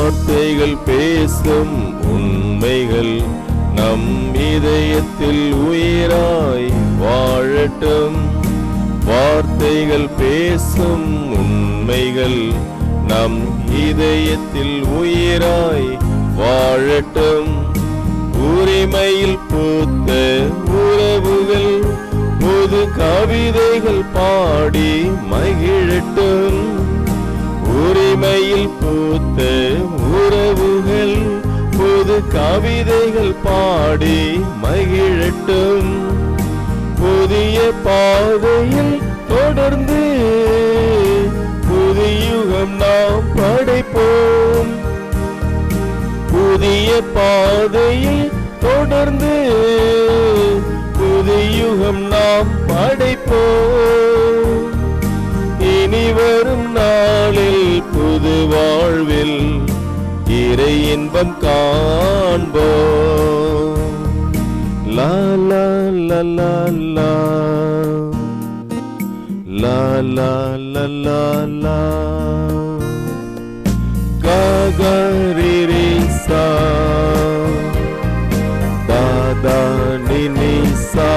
வார்த்தைகள் பேசும் உண்மைகள் நம் இதயத்தில் உயிராய் வாழட்டும். வார்த்தைகள் பேசும் உண்மைகள் நம் இதயத்தில் உயிராய் வாழட்டும். உரிமையில் பூத்த உறவுகள் புது கவிதைகள் பாடி மகிழட்டும். உரிமையில் பூத்த உறவுகள் புது கவிதைகள் பாடி மகிழட்டும். புதிய பாதையில் தொடர்ந்து புதிய யுகம் நாம் படைப்போம். புதிய பாதையில் தொடர்ந்து புதிய யுகம் நாம் படைப்போம். இனி வரும் நாளில் புது வாழ்வில் இறை இன்பம் காண்போம். லா லா லா லா லா லா லா லா லா லா கா கா ரி ரி சா தா தா நி நி சா.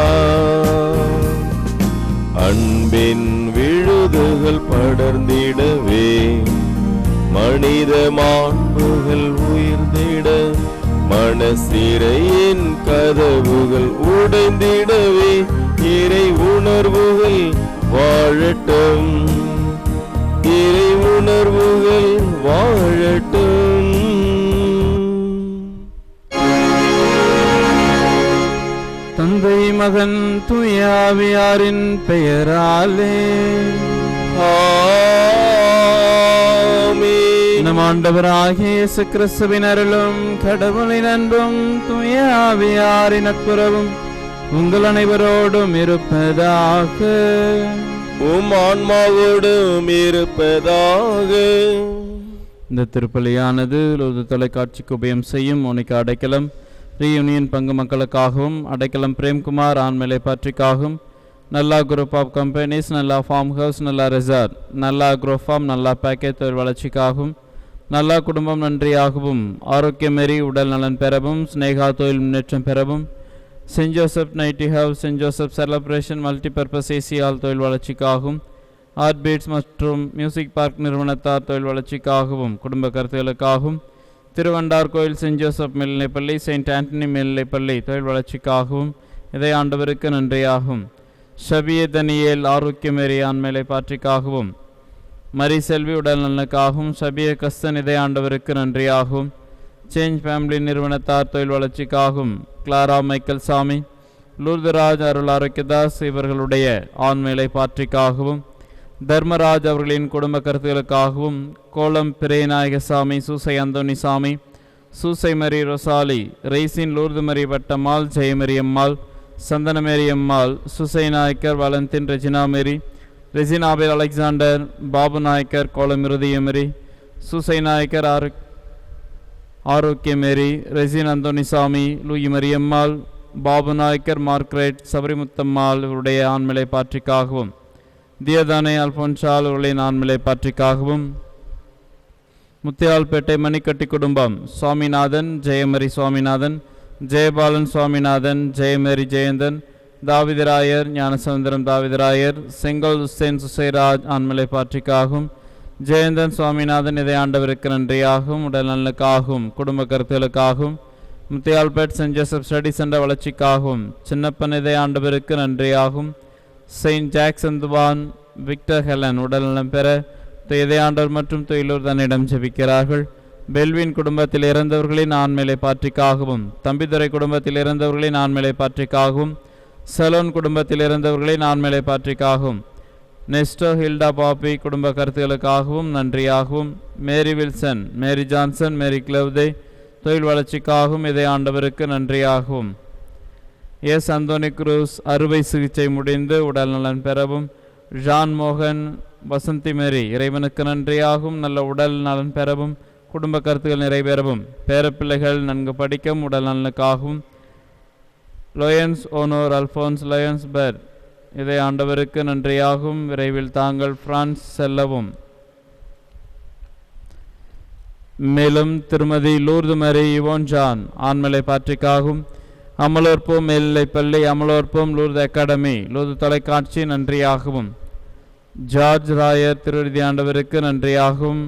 அன்பின் விழுதுகள் படர்ந்திடவே மனித மாண்புகள் உயிர்ந்திட மனசிறையின் கதவுகள் உடைந்திடவே இறை உணர்வுகள் வாழட்டும். இறை உணர்வுகள் வாழட்டும். தந்தை மகன் தூய ஆவியாரின் பெயராலே நம் ஆண்டவராகிய இயேசு கிறிஸ்துவின் அருளும் கடவுளின் அன்பும் தூய ஆவியாரின் நட்புறவும் உங்கள் அனைவரோடும் இருப்பதாக. உம் ஆன்மாவோடும் இருப்பதாக. இந்த திருப்பலியானது தொலைக்காட்சிக்கு உபயம் செய்யும் மோனிகா அடைக்கலம் ரீயூனியன் பங்கு மக்களுக்காகவும், அடைக்கலம் பிரேம்குமார் ஆண்மலை பற்றிக்காகவும், நல்லா குரூப் ஆஃப் கம்பெனிஸ், நல்லா ஃபார்ம் ஹவுஸ், நல்லா ரெசார்ட், நல்லா அக்ரோ ஃபார்ம், நல்லா பேக்கேஜ் தொழில் வளர்ச்சிக்காகவும், நல்லா குடும்பம் நன்றியாகவும், ஆரோக்கியமேரி உடல் நலன் பெறவும், ஸ்னேகா தொழில் முன்னேற்றம் பெறவும், saint Joseph nighty house, saint Joseph celebration multipurpose AC hall தொழில் வளர்ச்சிக்காகவும், ஆர்ட் பீட்ஸ் மற்றும் மியூசிக் பார்க் நிறுவனத்தார் தொழில் வளர்ச்சிக்காகவும், குடும்ப கருத்துகளுக்காகவும், திருவண்டார் கோயில் சென்ட் ஜோசப் மேல்நிலைப்பள்ளி, செயின்ட் ஆண்டனி மேல்நிலைப்பள்ளி தொழில் வளர்ச்சிக்காகவும் இதை ஆண்டவருக்கு நன்றியாகும். ஷபிய தனியேல் ஆரோக்கியமேரி ஆண்மேலை பாற்றிக்காகவும், மரி செல்வி உடல் நலனுக்காகவும், ஷபிய கஸ்தன் இதை ஆண்டவருக்கு நன்றியாகும். சேஞ்ச் ஃபேமிலி நிறுவனத்தார் தொழில் வளர்ச்சிக்காகவும், கிளாரா மைக்கேல் சாமி, லூர்தராஜ் அருள் ஆரோக்கியதாஸ் இவர்களுடைய ஆண்மேலை பாற்றிக்காகவும், தர்மராஜ் அவர்களின் குடும்ப கருத்துகளுக்காகவும், கோலம் பிரேநாயகசாமி, சூசை அந்தோனி சாமி, சூசை மரி ரொசாலி, ரெய்சின் Lourdu Mari Vattammal, Jayamary Ammal, Santhanamary Ammal, Susai Nayakkar, Valentine Regina Mary, ரெஜினாபேல் அலெக்சாண்டர், பாபு நாயக்கர், கோலம் இருதயமரி, சூசை நாயக்கர், ஆரோக்கியமேரி, ரெசின் அந்தோனிசாமி, லூயி மரியம்மாள், பாபு நாயக்கர், மார்க்ரெட், சபரிமுத்தம்மாள் இவருடைய ஆண்மலை பாற்றிக்காகவும், தியதானே அல்போன்சால் இவர்களின் ஆண்மலை பாற்றிக்காகவும், முத்தியால்பேட்டை மணிக்கட்டி குடும்பம் சுவாமிநாதன், ஜெயமரி சுவாமிநாதன், ஜெயபாலன் சுவாமிநாதன், ஜெயமேரி ஜெயந்தன், தாவிதராயர், ஞானசமுந்திரம் தாவிதராயர், செங்கல் உசேன் சுசைராஜ் ஆண்மலை பாற்றிக்காகவும், ஜெயந்தன் சுவாமிநாதன் இதை ஆண்டவருக்கு நன்றியாகவும், உடல் நலனுக்காகவும், குடும்ப கருத்துகளுக்காகவும், Muthialpet Saint Joseph study centre வளர்ச்சிக்காகவும், சின்னப்பன் இதை ஆண்டவருக்கு நன்றியாகும். செயின்ட் ஜாக்சன் துவான், விக்டர் ஹெலன் உடல் நலம் பெற இதையாண்டவர் மற்றும் தொழிலூர் தன்னிடம் ஜெபிக்கிறார்கள். பெல்வின் குடும்பத்தில் இறந்தவர்களின் ஆண்மலை பாற்றிக்காகவும், தம்பிதுரை குடும்பத்தில் இறந்தவர்களின் ஆண்மலை பாற்றிக்காகவும், சலோன் குடும்பத்தில் இறந்தவர்களின் ஆண்மலை பாற்றிக்காகவும், நெஸ்டோ ஹில்டா பாப்பி குடும்ப கருத்துகளுக்காகவும் நன்றியாகவும், மேரி வில்சன், மேரி ஜான்சன், மேரி கிளவ்தே தொழில் வளர்ச்சிக்காகவும் இதை ஆண்டவருக்கு நன்றியாகவும், எஸ் அந்தோனி குரூஸ் அறுவை சிகிச்சை முடிந்து உடல் நலன் பெறவும், ஜான் மோகன், வசந்தி மேரி இறைவனுக்கு நன்றியாகவும், நல்ல உடல் நலன் பெறவும், குடும்ப கருத்துக்கள் நிறைவேறவும், பேரப்பிள்ளைகள் நன்கு படிக்கவும் உடல் நலனுக்காகவும், லோயன்ஸ் ஓனோர் அல்போன்ஸ் லயன்ஸ் பெர் இதை ஆண்டவருக்கு நன்றியாகவும், விரைவில் தாங்கள் பிரான்ஸ் செல்லவும், மேலும் திருமதி லூர்து மேரி இவோன் ஜான் ஆண்மலை பாற்றிக்காகவும், அமலோற்போம் மேல்நிலைப்பள்ளி, அமலோற்போம் லூர்து அகாடமி, லூர்து தொலைக்காட்சி நன்றியாகவும், ஜார்ஜ் ராயர் திருவிதி ஆண்டவருக்கு நன்றியாகவும்,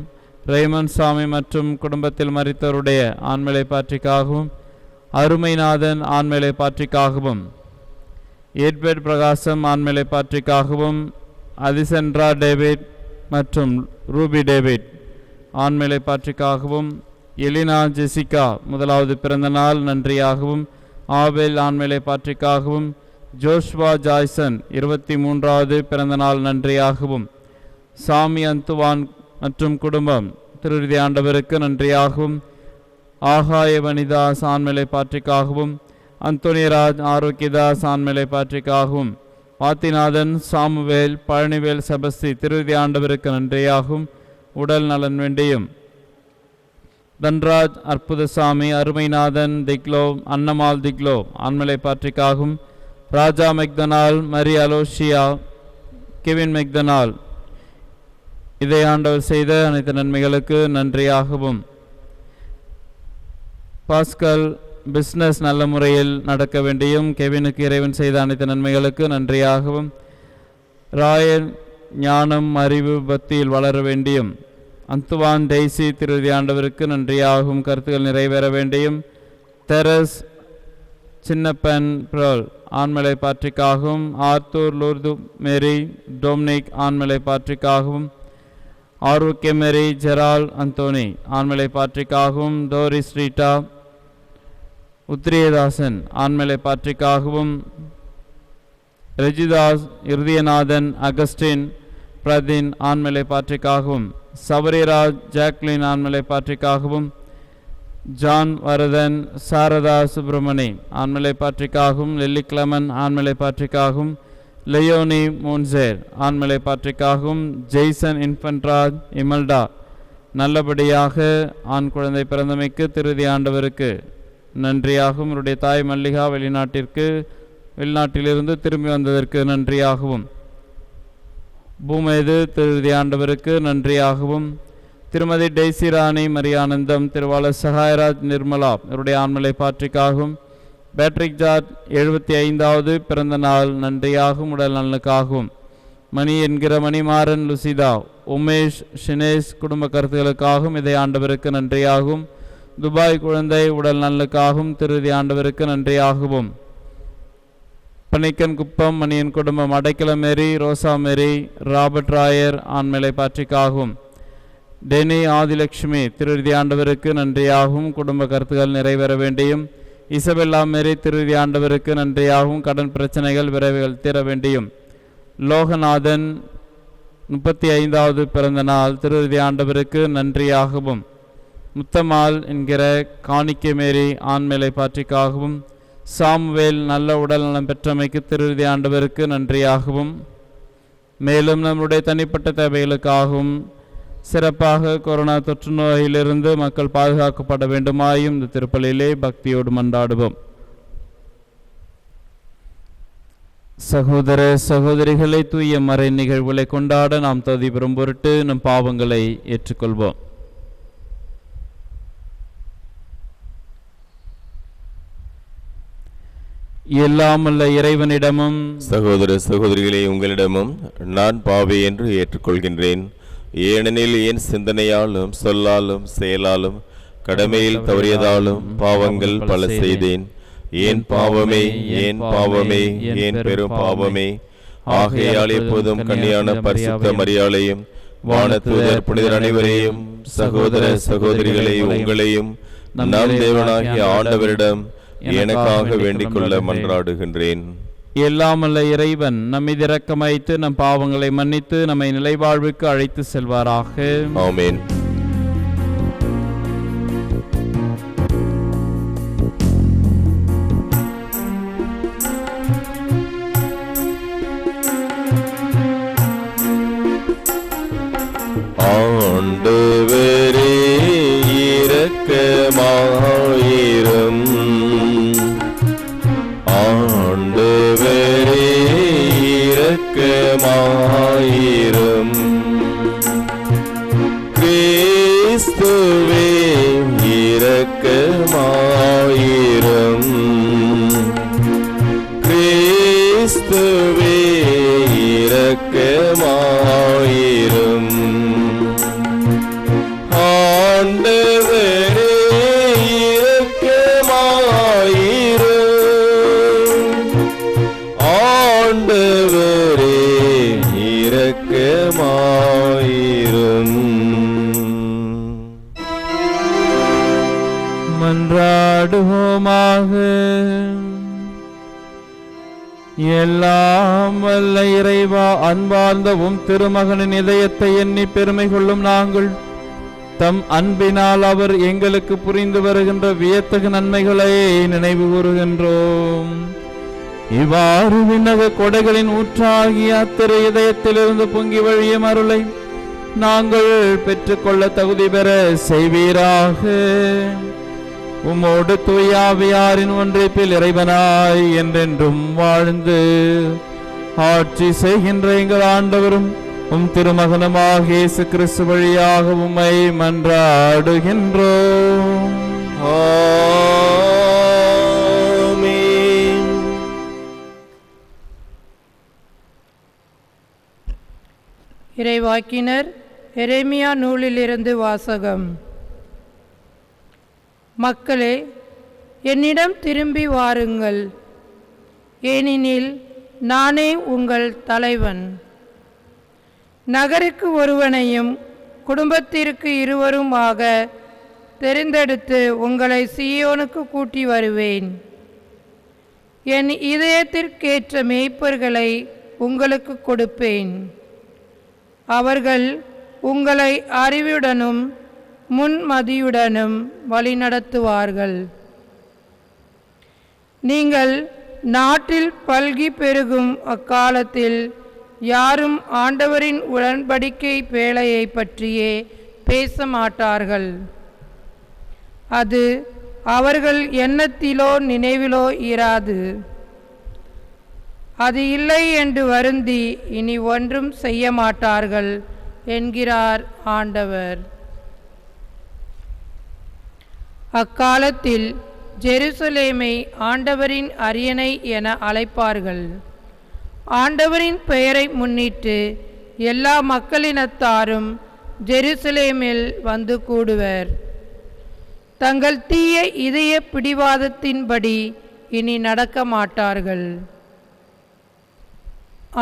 ரெய்மன் சாமி மற்றும் குடும்பத்தில் மரித்தவருடைய ஆண்மலை பாற்றிக்காகவும், அருமைநாதன் ஆண்மலை பாற்றிக்காகவும், எட்வர்ட் பிரகாசம் ஆண்மலை பாற்றிக்காகவும், அதிசென்ட்ரா டேவிட் மற்றும் ரூபி டேவிட் ஆண்மலை பாற்றிக்காகவும், எலினா ஜெசிகா முதலாவது பிறந்த நாள் நன்றியாகவும், ஆபேல் ஆண்மலை பாற்றிக்காகவும், ஜோஷ்வா ஜாய்சன் 23வது பிறந்த நாள் நன்றியாகவும், சாமி அந்துவான் மற்றும் குடும்பம் திருவிதி ஆண்டவருக்கு நன்றியாகவும், ஆகாய வனிதாஸ் ஆண்மலை பாற்றிக்காகவும், அந்தோனிராஜ் ஆரோக்கியதாஸ் ஆண்மலை பாற்றிக்காகவும், பாத்திநாதன் சாமுவேல் பழனிவேல் செபஸ்தி திருவிதி ஆண்டவருக்கு நன்றியாகவும் உடல் நலன் வேண்டியும், தன்ராஜ் அற்புதசாமி அருமைநாதன் திக்லோ அன்னமால் திக்லோ ஆண்மலை பாற்றிக்காகவும், ராஜா மெக்தனால் மரி அலோஷியா கெவின் மெக்தனால் இதை ஆண்டவர் செய்த அனைத்து நன்மைகளுக்கு நன்றியாகவும், பாஸ்கல் பிஸ்னஸ் நல்ல முறையில் நடக்க வேண்டியும், கெவினுக்கு இறைவன் செய்த அனைத்து நன்மைகளுக்கு நன்றியாகவும், ராயன் ஞானம் அறிவு பக்தியில் வளர வேண்டியும், அந்துவான் டெய்சி திருவிதி ஆண்டவருக்கு நன்றியாகவும் கருத்துக்கள் நிறைவேற வேண்டியும், தெரஸ் சின்னப்பன் ப்ரோல் ஆண்மலை பாற்றிக்காகவும், ஆர்த்தூர் லூர்து மேரி டொமினிக் ஆண்மலை பாற்றிக்காகவும், ஆரோக்கிய மேரி ஜெரால் அந்தோனி ஆண்மலை பாற்றிக்காகவும், டோரிஸ் ரீட்டா உத்ரியதாசன் ஆண்மலை பாற்றிக்காகவும், ரெஜிதாஸ் இருதயநாதன் அகஸ்டின் பிரதின் ஆண்மலை பாற்றிக்காகவும், சபரிராஜ் ஜாக்லின் ஆண்மலை பாற்றிக்காகவும், ஜான் வரதன் சாரதா சுப்பிரமணி ஆண்மலை பாற்றிக்காகவும், லெல்லி கிளமன் ஆண்மலை பாற்றிக்காகவும், லியோனி மோன்சேர் ஆண்மலை பாற்றிக்காகவும், ஜெய்சன் இன்ஃபன்ட்ராஜ் இமல்டா நல்லபடியாக ஆண் குழந்தை பிறந்தமைக்கு திருதி ஆண்டவருக்கு நன்றியாகவும், இவருடைய தாய் மல்லிகா வெளிநாட்டிலிருந்து திரும்பி வந்ததற்கு நன்றியாகவும், பூமேது திருதி ஆண்டவருக்கு நன்றியாகவும், திருமதி டெய்சி ராணி மரியானந்தம் திருவாளர் சகாயராஜ் நிர்மலா இவருடைய ஆண்மலை பாற்றிக்காகவும், பேட்ரிக் ஜார்ஜ் 75வது பிறந்த நாள் நன்றியாகவும் உடல் நலனுக்காகவும், மணி என்கிற மணிமாறன் லுசிதா உமேஷ் ஷினேஷ் குடும்ப கருத்துகளுக்காகவும் இதை ஆண்டவருக்கு நன்றியாகவும், துபாய் குழந்தை உடல் நலனுக்காகவும் திருதி ஆண்டவருக்கு நன்றியாகவும், பனிக்கன் குப்பம் மணியன் குடும்பம் அடைக்கலம் மேரி ரோசா மேரி ராபர்ட் ராயர் ஆண்மலை பாற்றிக்காகவும், டெனி ஆதிலட்சுமி திருதி ஆண்டவருக்கு நன்றியாகவும் குடும்ப கருத்துக்கள் நிறைவேற வேண்டியும், இசபெல்லா மேரி திருதி ஆண்டவருக்கு நன்றியாகவும் கடன் பிரச்சனைகள் விரைவில் தீர வேண்டியும், லோகநாதன் 35வது பிறந்த நாள் திருதி ஆண்டவருக்கு நன்றியாகவும், முத்தம்மாள் என்கிற காணிக்கை மேரி ஆண்மலை பாற்றிக்காகவும், சாமுவேல் நல்ல உடல் நலம் பெற்றமைக்கு திருதி ஆண்டவருக்கு நன்றியாகவும், மேலும் நம்முடைய தனிப்பட்ட தேவைகளுக்காகவும் சிறப்பாக கொரோனா தொற்று நோயிலிருந்து மக்கள் பாதுகாக்கப்பட வேண்டுமாயும் இந்த திருப்பலியிலே பக்தியோடு மன்றாடுவோம். சகோதர சகோதரிகளை தூய மறை நிகழ்வுகளை கொண்டாட நாம் தகுதி பெறும் பொருட்டு நம் பாவங்களை ஏற்றுக்கொள்வோம். எல்லாமல்ல இறைவனிடமும் சகோதர சகோதரிகளே உங்களிடமும் நான் பாவி என்று ஏற்றுக்கொள்கின்றேன். ஏனெனில் என் சிந்தனையாலும் சொல்லாலும் செயலாலும் கடமையில் தவறியதாலும் பாவங்கள் பல செய்தேன். ஏன் பாவமே, ஏன் பாவமே, ஏன் பெரும் பாவமே. ஆகையால் எப்போதும் கன்னியான பரிசுத்த மரியாளையும் வானதூதர் புனிதர் அனைவரையும் சகோதர சகோதரிகளை உங்களையும் நம் தேவனாகிய ஆண்டவரிடம் எனக்காக வேண்டிக் கொள்ள மன்றாடுகின்றேன். எல்லாமல்ல இறைவன் நம்மீது இரக்கம் வைத்து நம் பாவங்களை மன்னித்து நம்மை நிலைவாழ்வுக்கு அழைத்து செல்வாராக. ஆமென். ஆண்டவரே இரக்கமாயிரும். ஆண்டவரே இரக்கமாயிரும். கிறிஸ்துவே கிறிஸ்துவே இரக்கமாயிரும். ஆண்டவரே இரக்கமாயிரும். ஆண்டவரே இரக்கமாயிரும். மன்றாடுவோமாக. எல்லாம் வல்ல இறைவா, அன்பார்ந்த திருமகனின் இதயத்தை எண்ணி பெருமை கொள்ளும் நாங்கள் தம் அன்பினால் அவர் எங்களுக்கு புரிந்து வருகின்ற வியத்தகு நன்மைகளை நினைவு கூறுகின்றோம். இவ்வாறு விண்ணக கொடைகளின் ஊற்றாகிய அத்திரு இதயத்திலிருந்து பொங்கி வழியும் அருளை நாங்கள் பெற்றுக்கொள்ள தகுதி பெற செய்வீராக. உம்மோடு தூயாவியாரின் ஒன்றிப்பில் இறைவனாய் என்றென்றும் வாழ்ந்து ஆட்சி செய்கின்ற எங்கள் ஆண்டவரும் உம் திருமகனுமாக இயேசு கிறிஸ்து வழியாக உம்மை மன்றாடுகின்றோம். ஆமென். இறைவாக்கினர் எரேமியா நூலிலிருந்து வாசகம். மக்களே, என்னிடம் திரும்பி வாருங்கள், ஏனெனில் நானே உங்கள் தலைவன். நகருக்கு ஒருவனையும் குடும்பத்திற்கு இருவருமாக தெரிந்தெடுத்து உங்களை சீயோனுக்கு கூட்டி வருவேன். என் இதயத்திற்கேற்ற மேய்ப்பர்களை உங்களுக்கு கொடுப்பேன். அவர்கள் உங்களை அறிவுடனும் முன்மதியுடனும் வழிநடத்துவார்கள். நீங்கள் நாட்டில் பல்கி பெருகும் அக்காலத்தில் யாரும் ஆண்டவரின் உடன்படிக்கை பேழையை பற்றியே பேச மாட்டார்கள். அது அவர்கள் எண்ணத்திலோ நினைவிலோ இராது. அது இல்லை என்று வருந்தி இனி ஒன்றும் செய்ய மாட்டார்கள் என்கிறார் ஆண்டவர். அக்காலத்தில் ஜெருசலேமை ஆண்டவரின் அரியணை என அழைப்பார்கள். ஆண்டவரின் பெயரை முன்னிட்டு எல்லா மக்களினத்தாரும் ஜெருசலேமில் வந்து கூடுவர். தங்கள் தீய இதய பிடிவாதத்தின்படி இனி நடக்க மாட்டார்கள்.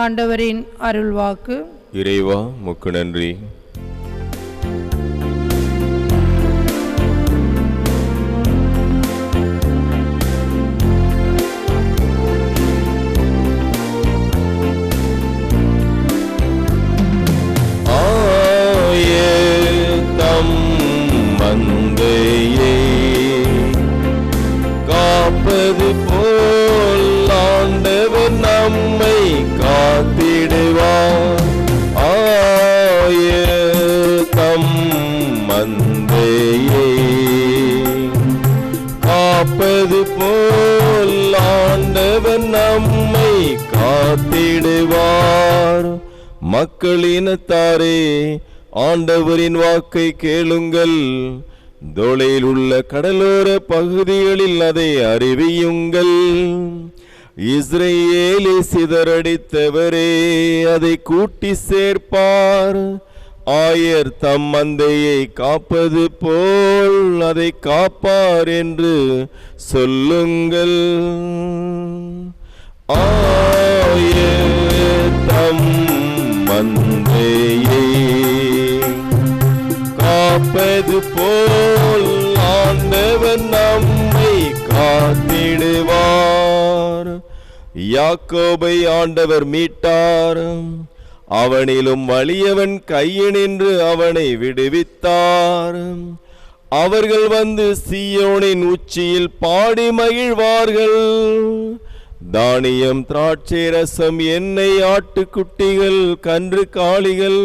ஆண்டவரின் அருள்வாக்கு. இறைவா, உமக்கு நன்றி. காப்பது போல் ஆண்டவர் நம்மை காத்திடுவார். ஆயத்தம் மந்தையே காப்பது போல் ஆண்டவர் நம்மை காத்திடுவார். மக்களினத்தாரே, ஆண்டவரின் வாக்கை கேளுங்கள். தொலையில் உள்ள கடலோர பகுதிகளில் அதை அறிவியுங்கள். இஸ்ரேலை சிதறடித்தவரே, அதை கூட்டி சேர்ப்பார். ஆயர் தம் மந்தையை காப்பது போல் அதை காப்பார் என்று சொல்லுங்கள். ஆயர் தம் மந்தையை காப்பது போல் ஆண்டவர் நம்மை காத்திடுவார். யாக்கோபை ஆண்டவர் மீட்டார். அவனிலும் வலியவன் கையினின்று அவனை விடுவித்தார். அவர்கள் வந்து சீயோனின் உச்சியில் பாடி மகிழ்வார்கள். தானியம், திராட்சை ரசம், எண்ணெய், ஆட்டுக்குட்டிகள், கன்று காளிகள்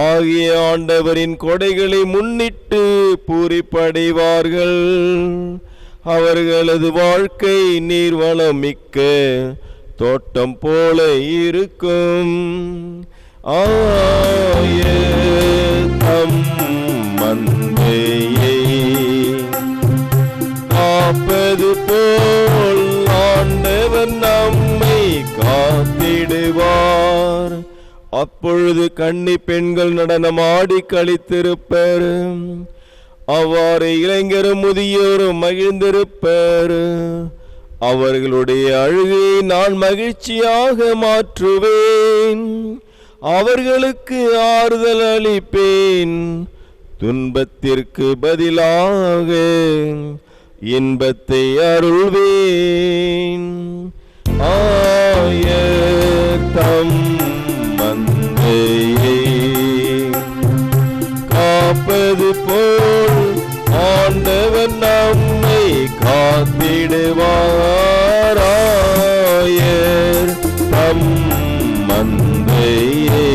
ஆகிய ஆண்டவரின் கொடைகளை முன்னிட்டு பூரிப்படைவார்கள். அவர்களது வாழ்க்கை நீர்வளம் மிக்க தோட்டம் போல இருக்கும். ஆயத்தம் மந்தையை காப்பது போல் ஆண்டவர் நம்மை அப்பொழுது கன்னி பெண்கள் நடனமாடி களித்திருப்பர். அவ்வாறு இளைஞரும் முதியோரும் மகிழ்ந்திருப்பர். அவர்களுடைய அழுகையை நான் மகிழ்ச்சியாக மாற்றுவேன். அவர்களுக்கு ஆறுதல் அளிப்பேன். துன்பத்திற்கு பதிலாக இன்பத்தை அருள்வேன். ஆயத்தம் மந்தையை காப்பது போல் ஆண்டவர் நம்மை காத்திடுவார். ஆயத்தம் மந்தையை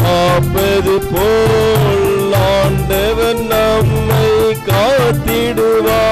காப்பது போல் ஆண்டவர் நம்மை காத்திடுவார்.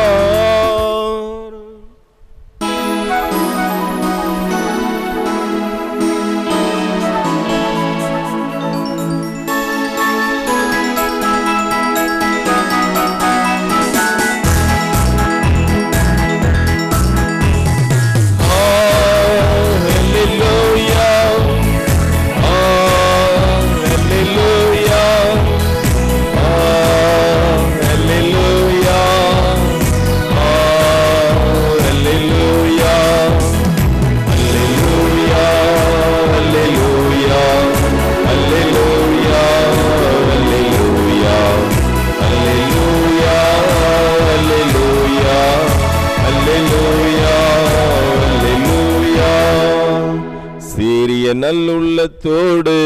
நல்லுள்ளத்தோடு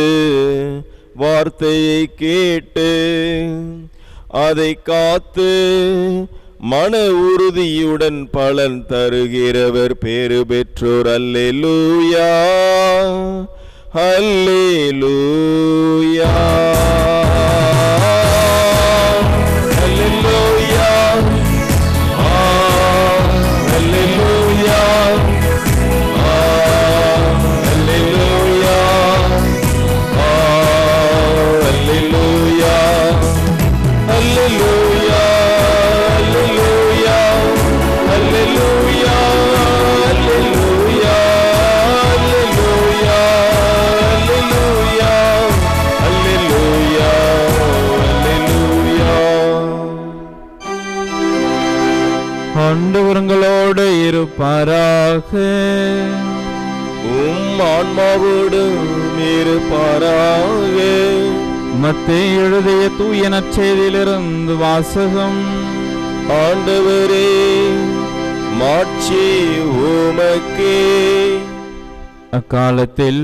வார்த்தையை கேட்டு அதை காத்து மன உறுதியுடன் பலன் தருகிறவர் பேறு பெற்றோர். அல்லேலூயா, அல்லேலூயா, அல்லேலூயா, அல்லேலூயா, ஆண்டவர்களோடு இருப்பாராக. ஆன்மாவோடும் இருப்பாராக. மத்தேயு எழுதிய தூய நற்செய்தியிலிருந்து வாசகம். ஆண்டவரே, மாட்சி உமக்கே. அக்காலத்தில்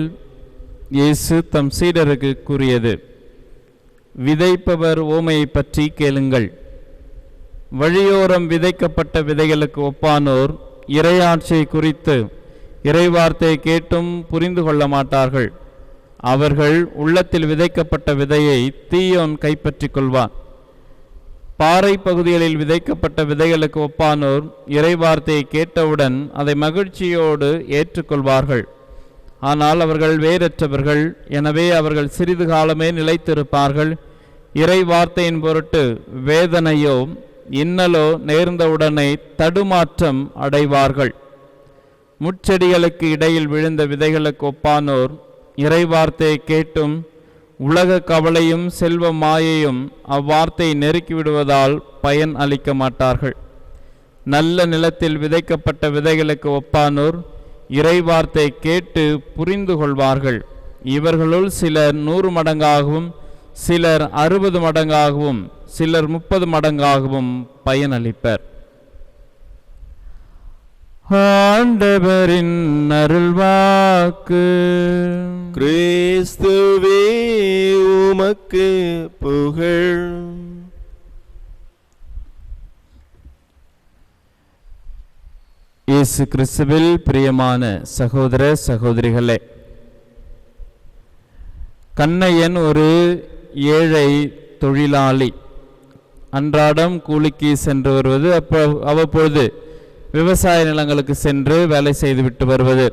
இயேசு தம் சீடருக்கு கூறியது, விதைப்பவர் ஓமையை பற்றி கேளுங்கள். வழியோரம் விதைக்கப்பட்ட விதைகளுக்கு ஒப்பானோர் இறையாட்சியை குறித்து இறைவார்த்தையை கேட்டும் புரிந்து கொள்ள மாட்டார்கள். அவர்கள் உள்ளத்தில் விதைக்கப்பட்ட விதையை தீயோன் கைப்பற்றிக் கொள்வான். பாறை பகுதிகளில் விதைக்கப்பட்ட விதைகளுக்கு ஒப்பானோர் இறைவார்த்தையை கேட்டவுடன் அதை மகிழ்ச்சியோடு ஏற்றுக்கொள்வார்கள். ஆனால் அவர்கள் வேரற்றவர்கள். எனவே அவர்கள் சிறிது காலமே நிலைத்திருப்பார்கள். இறை வார்த்தையின் பொருட்டு வேதனையோ இன்னலோ நேர்ந்தவுடனே தடுமாற்றம் அடைவார்கள். முட்செடிகளுக்கு இடையில் விழுந்த விதைகளுக்கு ஒப்பானோர் இறைவார்த்தையை கேட்டும் உலக கவலையும் செல்வ மாயையும் அவ்வார்த்தையை நெருக்கிவிடுவதால் பயன் அளிக்க மாட்டார்கள். நல்ல நிலத்தில் விதைக்கப்பட்ட விதைகளுக்கு ஒப்பானோர் இறைவார்த்தையை கேட்டு புரிந்து கொள்வார்கள். இவர்களுள் சிலர் 100 மடங்காகவும், சிலர் 60 மடங்காகவும், சிலர் 30 மடங்காகவும் பயனளிப்பர். ஆண்டவரின் அருள்வாக்கு. கிறிஸ்துவே உமக்கு புகழ். இயேசு கிறிஸ்துவில் பிரியமான சகோதர சகோதரிகளே, கண்ணையன் ஒரு ஏழை தொழிலாளி. அன்றாடம் கூலிக்கு சென்று வருவது, அவ்வப்பொழுது விவசாய நிலங்களுக்கு சென்று வேலை செய்துவிட்டு வருவது.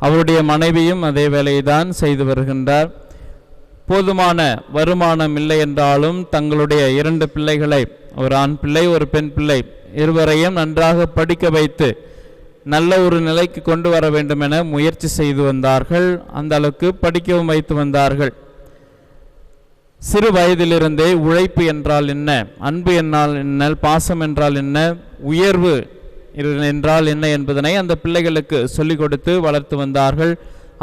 அவருடைய மனைவியும் அதே வேலையை தான் செய்து வருகின்றார். போதுமான வருமானம் இல்லை என்றாலும் தங்களுடைய 2 பிள்ளைகளை, ஒரு ஆண் பிள்ளை ஒரு பெண் பிள்ளை, இருவரையும் நன்றாக படிக்க வைத்து நல்ல ஒரு நிலைக்கு கொண்டு வர வேண்டும் என முயற்சி செய்து வந்தார்கள். அந்த அளவுக்கு படிக்கவும் வைத்து வந்தார்கள். சிறு வயதிலிருந்தே உழைப்பு என்றால் என்ன, அன்பு என்றால் என்ன, பாசம் என்றால் என்ன, உயர்வு என்றால் என்ன என்பதனை அந்த பிள்ளைகளுக்கு சொல்லிக் கொடுத்து வளர்த்து வந்தார்கள்.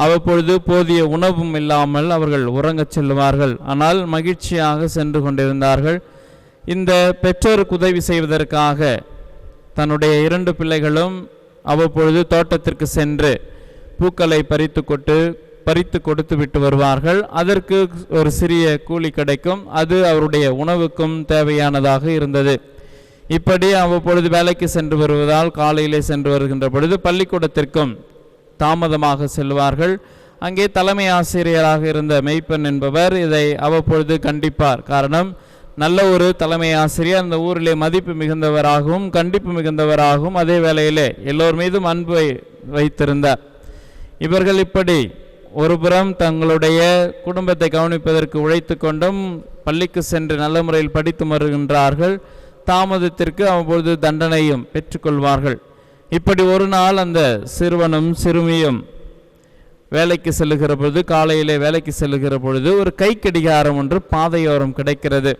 அவ்வப்பொழுது போதிய உணவும் இல்லாமல் அவர்கள் உறங்கச் செல்வார்கள். ஆனால் மகிழ்ச்சியாக சென்று கொண்டிருந்தார்கள். இந்த பெற்றோருக்கு உதவி செய்வதற்காக தன்னுடைய 2 பிள்ளைகளும் அவ்வப்பொழுது தோட்டத்திற்கு சென்று பூக்களை பறித்து கொடுத்து விட்டு வருவார்கள். அதற்கு ஒரு சிறிய கூலி கிடைக்கும். அது அவருடைய உணவுக்கும் தேவையானதாக இருந்தது. இப்படி அவ்வப்பொழுது வேலைக்கு சென்று வருவதால் காலையிலே சென்று வருகின்ற பொழுது பள்ளிக்கூடத்திற்கும் தாமதமாக செல்வார்கள். அங்கே தலைமை ஆசிரியராக இருந்த மெய்ப்பன் என்பவர் இதை அவ்வப்பொழுது கண்டிப்பார். காரணம், நல்ல ஒரு தலைமை ஆசிரியர், அந்த ஊரிலே மதிப்பு மிகுந்தவராகவும் கண்டிப்பு மிகுந்தவராகவும் அதே வேளையிலே எல்லோர் மீதும் அன்பை வைத்திருந்தார். இவர்கள் இப்படி ஒருபுறம் தங்களுடைய குடும்பத்தை கவனிப்பதற்கு உழைத்து கொண்டும் பள்ளிக்கு சென்று நல்ல முறையில் படித்து வருகின்றார்கள். தாமதத்திற்கு அவ்வப்பொழுது தண்டனையும் பெற்றுக்கொள்வார்கள். இப்படி ஒரு நாள் அந்த சிறுவனும் சிறுமியும் வேலைக்கு செல்லுகிற பொழுது, காலையிலே வேலைக்கு செல்லுகிற பொழுது ஒரு கை கடிகாரம் ஒன்று பாதையோரம் கிடைக்கிறது.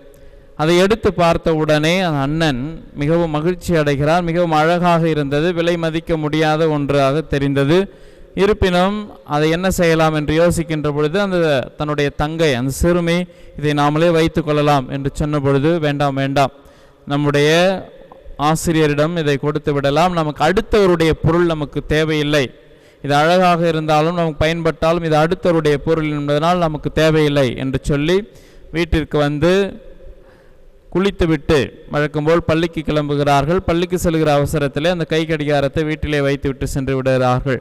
அதை எடுத்து பார்த்த உடனே அண்ணன் மிகவும் மகிழ்ச்சி அடைகிறார். மிகவும் அழகாக இருந்தது, விலை மதிக்க முடியாத ஒன்றாக தெரிந்தது. இருப்பினும் அதை என்ன செய்யலாம் என்று யோசிக்கின்ற பொழுது அந்த தன்னுடைய தங்கை, அந்த சிறுமி, இதை நாமளே வைத்து கொள்ளலாம் என்று சொன்ன பொழுது, வேண்டாம் வேண்டாம், நம்முடைய ஆசிரியரிடம் இதை கொடுத்து விடலாம், நமக்கு அடுத்தவருடைய பொருள் நமக்கு தேவையில்லை, இது அழகாக இருந்தாலும் நமக்கு பயன்பட்டாலும் இது அடுத்தவருடைய பொருள் என்பதனால் நமக்கு தேவையில்லை என்று சொல்லி வீட்டிற்கு வந்து குளித்துவிட்டு வழக்கம்போல் பள்ளிக்கு கிளம்புகிறார்கள். பள்ளிக்கு செல்கிற அவசரத்திலே அந்த கை கடிகாரத்தை வீட்டிலே வைத்துவிட்டு சென்று விடுகிறார்கள்.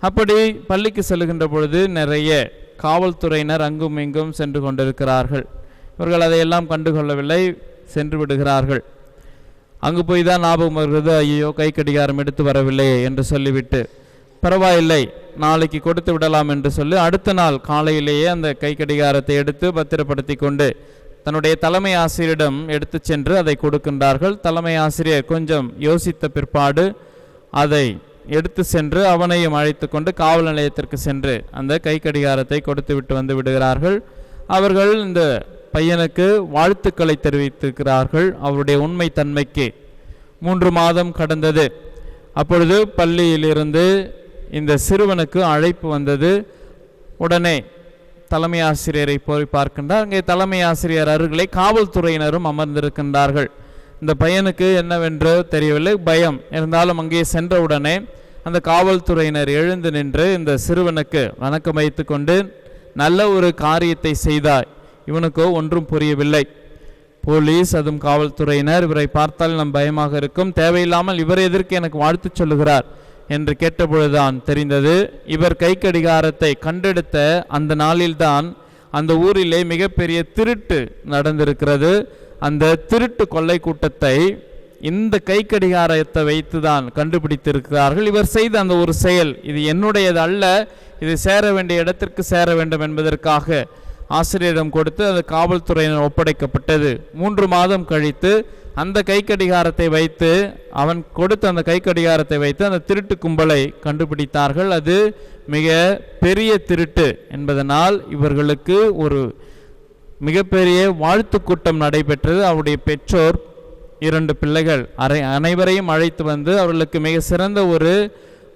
அப்படி பள்ளிக்கு செல்கின்ற பொழுது நிறைய காவல்துறையினர் அங்கும் இங்கும் சென்று கொண்டிருக்கிறார்கள். இவர்கள் அதையெல்லாம் கண்டுகொள்ளவில்லை, சென்று விடுகிறார்கள். அங்கு போய் தான் ஞாபகம் வருகிறது, ஐயோ கை கடிகாரம் எடுத்து வரவில்லை என்று சொல்லிவிட்டு, பரவாயில்லை நாளைக்கு கொடுத்து விடலாம் என்று சொல்லி அடுத்த நாள் காலையிலேயே அந்த கை கடிகாரத்தை எடுத்து பத்திரப்படுத்தி கொண்டு தன்னுடைய தலைமை ஆசிரியரிடம் எடுத்து சென்று அதை கொடுக்கின்றார்கள். தலைமை ஆசிரியர் கொஞ்சம் யோசித்த பிற்பாடு அதை எடுத்து சென்று அவனையும் அழைத்து கொண்டு காவல் நிலையத்திற்கு சென்று அந்த கை கடிகாரத்தை கொடுத்து விட்டு வந்து விடுகிறார்கள். அவர்கள் இந்த பையனுக்கு வாழ்த்துக்களை தெரிவித்திருக்கிறார்கள் அவருடைய உண்மை தன்மைக்கு. 3 மாதம் கடந்தது. அப்பொழுது பள்ளியிலிருந்து இந்த சிறுவனுக்கு அழைப்பு வந்தது. உடனே தலைமை ஆசிரியரை போய் பார்க்கின்றார். அங்கே தலைமை ஆசிரியர் அருகிலே காவல்துறையினரும் அமர்ந்திருக்கின்றார்கள். இந்த பையனுக்கு என்னவென்று தெரியவில்லை, பயம் இருந்தாலும் அங்கே சென்றவுடனே அந்த காவல்துறையினர் எழுந்து நின்று இந்த சிறுவனுக்கு வணக்கம் வைத்து கொண்டு, நல்ல ஒரு காரியத்தை செய்தாய், இவனுக்கோ ஒன்றும் புரியவில்லை. போலீஸ், அதுவும் காவல்துறையினர் இவரை பார்த்தால் நம் பயமாக இருக்கும், தேவையில்லாமல் இவர் எதற்கு எனக்கு வாழ்த்து சொல்லுகிறார் என்று கேட்டபொழுதுதான் தெரிந்தது, இவர் கை கடிகாரத்தை கண்டெடுத்த அந்த நாளில்தான் அந்த ஊரிலே மிகப்பெரிய திருட்டு நடந்திருக்கிறது. அந்த திருட்டு கொள்ளை கூட்டத்தை இந்த கை கடிகாரத்தை வைத்து தான் கண்டுபிடித்திருக்கிறார்கள். இவர் செய்த அந்த ஒரு செயல், இது என்னுடையது அல்ல, இது சேர வேண்டிய இடத்திற்கு சேர வேண்டும் என்பதற்காக ஆசிரியரிடம் கொடுத்து அது காவல்துறையினர் ஒப்படைக்கப்பட்டது. 3 மாதம் கழித்து அந்த கை கடிகாரத்தை வைத்து, அவன் கொடுத்த அந்த கை கடிகாரத்தை வைத்து அந்த திருட்டு கும்பலை கண்டுபிடித்தார்கள். அது மிக பெரிய திருட்டு என்பதனால் இவர்களுக்கு ஒரு மிகப்பெரிய வாழ்த்து கூட்டம் நடைபெற்றது. அவருடைய பெற்றோர் 2 பிள்ளைகள் அனைவரையும் அழைத்து வந்து அவர்களுக்கு மிக சிறந்த ஒரு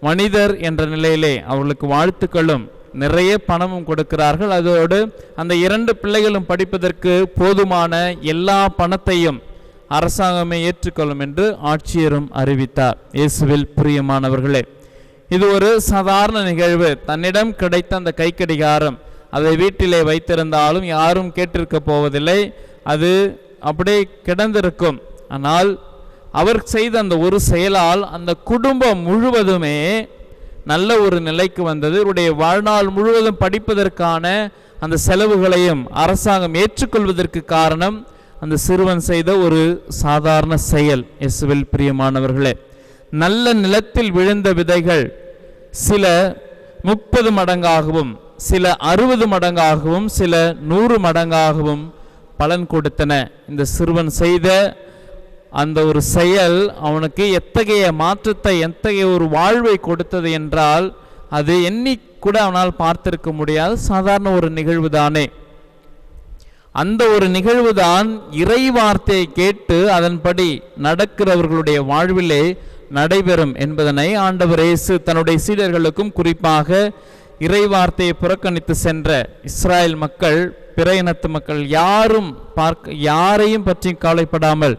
மனிதர் என்ற நிலையிலே அவர்களுக்கு வாழ்த்துக்களும் நிறைய பணமும் கொடுக்கிறார்கள். அதோடு அந்த 2 பிள்ளைகளும் படிப்பதற்கு போதுமான எல்லா பணத்தையும் அரசாங்கமே ஏற்றுக்கொள்ளும் என்று ஆட்சியரும் அறிவித்தார். இயேசுவில் பிரியமானவர்களே, இது ஒரு சாதாரண நிகழ்வு. தன்னிடம் கிடைத்த அந்த கை கடிகாரம் அதை வீட்டிலே வைத்திருந்தாலும் யாரும் கேட்டிருக்க போவதில்லை, அது அப்படியே கிடந்திருக்கும். ஆனால் அவர் செய்த அந்த ஒரு செயலால் அந்த குடும்பம் முழுவதுமே நல்ல ஒரு நிலைக்கு வந்தது. இவருடைய வாழ்நாள் முழுவதும் படிப்பதற்கான அந்த செலவுகளையும் அரசாங்கம் ஏற்றுக்கொள்வதற்கு காரணம் அந்த சிறுவன் செய்த ஒரு சாதாரண செயல். இயேசுவில் பிரியமானவர்களே, நல்ல நிலத்தில் விழுந்த விதைகள் சில 30 மடங்காகவும் சில 60 மடங்காகவும் சில 100 மடங்காகவும் பலன் கொடுத்தன. இந்த சிறுவன் செய்த அந்த ஒரு செயல் அவனுக்கு எத்தகைய மாற்றத்தை, எத்தகைய ஒரு வாழ்வை கொடுத்தது என்றால் அது எண்ணி கூட அவனால் பார்த்திருக்க முடியாது. சாதாரண ஒரு நிகழ்வு தானே. அந்த ஒரு நிகழ்வு தான் இறை வார்த்தையை கேட்டு அதன்படி நடக்கிறவர்களுடைய வாழ்விலே நடைபெறும் என்பதனை ஆண்டவர் இயேசு தன்னுடைய சீடர்களுக்கும், குறிப்பாக இறை வார்த்தையை புறக்கணித்து சென்ற இஸ்ராயல் மக்கள், பிற இனத்து மக்கள் யாரையும் பற்றி கவலைப்படாமல்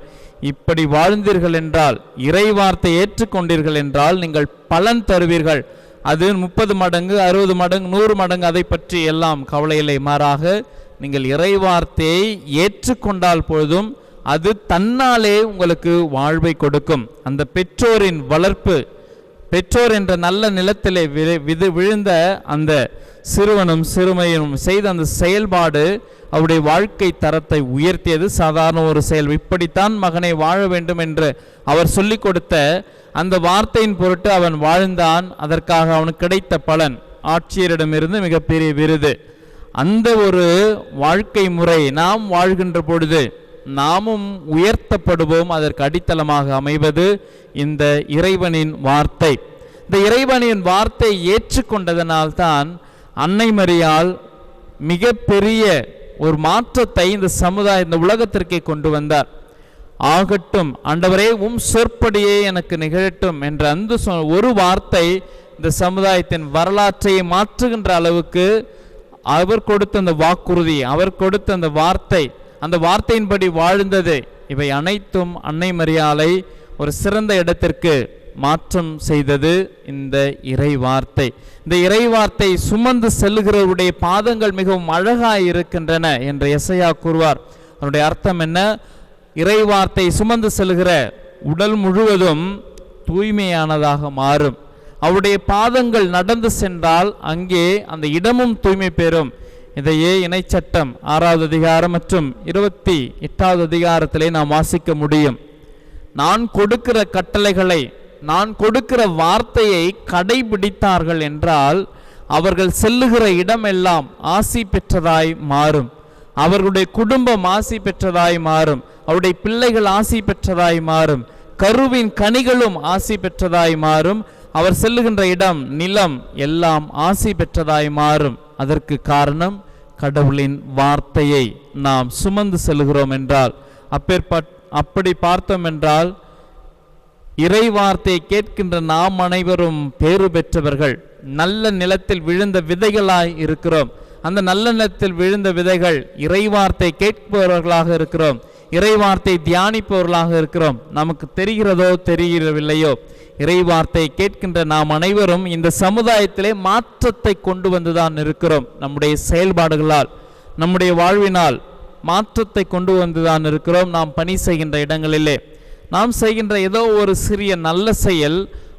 இப்படி வாழ்ந்தீர்கள் என்றால், இறை வார்த்தை ஏற்றுக்கொண்டீர்கள் என்றால் நீங்கள் பலன் தருவீர்கள். அது 30 மடங்கு, 60 மடங்கு, 100 மடங்கு, அதை பற்றி எல்லாம் கவலையில்லை. மாறாக நீங்கள் இறை வார்த்தையை ஏற்றுக்கொண்டால் பொழுதும் அது தன்னாலே உங்களுக்கு வாழ்வை கொடுக்கும். அந்த பெற்றோரின் வளர்ப்பு, பெற்றோர் என்ற நல்ல நிலத்திலே விழுந்த அந்த சிறுவனும் சிறுமையும் செய்த அந்த செயல்பாடு அவருடைய வாழ்க்கை தரத்தை உயர்த்தியது. சாதாரண ஒரு செயல். இப்படித்தான் மகனை வாழ வேண்டும் என்று அவர் சொல்லிக் கொடுத்த அந்த வார்த்தையின் பொருட்டு அவன் வாழ்ந்தான். அதற்காக அவனுக்கு கிடைத்த பலன் ஆட்சியரிடமிருந்து மிகப்பெரிய விருது. அந்த ஒரு வாழ்க்கை முறை நாம் வாழ்கின்ற பொழுது நாமும் உயர்த்தப்படுவோம். அதற்கு அடித்தளமாக அமைவது இந்த இறைவனின் வார்த்தை. இந்த இறைவனின் வார்த்தை ஏற்றுக்கொண்டதனால்தான் அன்னை மரியாள் மிக பெரிய ஒரு மாற்றத்தை இந்த சமுதாய, இந்த உலகத்திற்கே கொண்டு வந்தார். ஆகட்டும் ஆண்டவரே, சொற்படியே எனக்கு நிகழட்டும் என்ற அந்த ஒரு வார்த்தை இந்த சமுதாயத்தின் வரலாற்றையை மாற்றுகின்ற அளவுக்கு அவர் கொடுத்த அந்த வாக்குறுதி, அவர் கொடுத்த அந்த வார்த்தை, அந்த வார்த்தையின்படி வாழ்ந்தது, இவை அனைத்தும் அன்னை மரியாளை ஒரு சிறந்த இடத்திற்கு மாற்றம் செய்தது இந்த இறை வார்த்தை. இந்த இறை வார்த்தை சுமந்து செல்லுகிறவருடைய பாதங்கள் மிகவும் அழகாய் இருக்கின்றன என்று எசையா கூறுவார். அதனுடைய அர்த்தம் என்ன? இறை வார்த்தை சுமந்து செல்கிற உடல் முழுவதும் தூய்மையானதாக மாறும். அவருடைய பாதங்கள் நடந்து சென்றால் அங்கே அந்த இடமும் தூய்மை பெறும். இதையே இணைச்சட்டம் 6வது அதிகாரம் மற்றும் 28வது அதிகாரத்திலே நாம் வாசிக்க முடியும். நான் கொடுக்கிற கட்டளைகளை, நான் கொடுக்கிற வார்த்தையை கடைபிடித்தார்கள் என்றால் அவர்கள் செல்லுகிற இடமெல்லாம் ஆசி பெற்றதாய் மாறும். அவர்களுடைய குடும்பம் ஆசி பெற்றதாய் மாறும். அவருடைய பிள்ளைகள் ஆசி பெற்றதாய் மாறும். கருவின் கனிகளும் ஆசி பெற்றதாய் மாறும். அவர் செல்லுகின்ற இடம், நிலம் எல்லாம் ஆசி பெற்றதாய் மாறும். அதற்கு காரணம் கடவுளின் வார்த்தையை நாம் சுமந்து செல்கிறோம் என்றால், அப்படி பார்த்தோம் என்றால் இறை வார்த்தையை கேட்கின்ற நாம் அனைவரும் பேறு பெற்றவர்கள். நல்ல நிலத்தில் விழுந்த விதைகளாய் இருக்கிறோம். அந்த நல்ல நிலத்தில் விழுந்த விதைகள் இறை வார்த்தை கேட்பவர்களாக இருக்கிறோம். இறை வார்த்தை தியானிப்பவர்களாக இருக்கிறோம். நமக்கு தெரிகிறதோ தெரியவில்லையோ, இறை வார்த்தை கேட்கின்ற நாம் அனைவரும் இந்த சமுதாயத்திலே மாற்றத்தை கொண்டு வந்துதான் இருக்கிறோம். நம்முடைய செயல்பாடுகளால், நம்முடைய வாழ்வினால் மாற்றத்தை கொண்டு வந்துதான் இருக்கிறோம். நாம் பணி செய்கின்ற இடங்களிலே நாம் செய்கின்ற ஏதோ ஒரு சிறிய நல்ல செயல்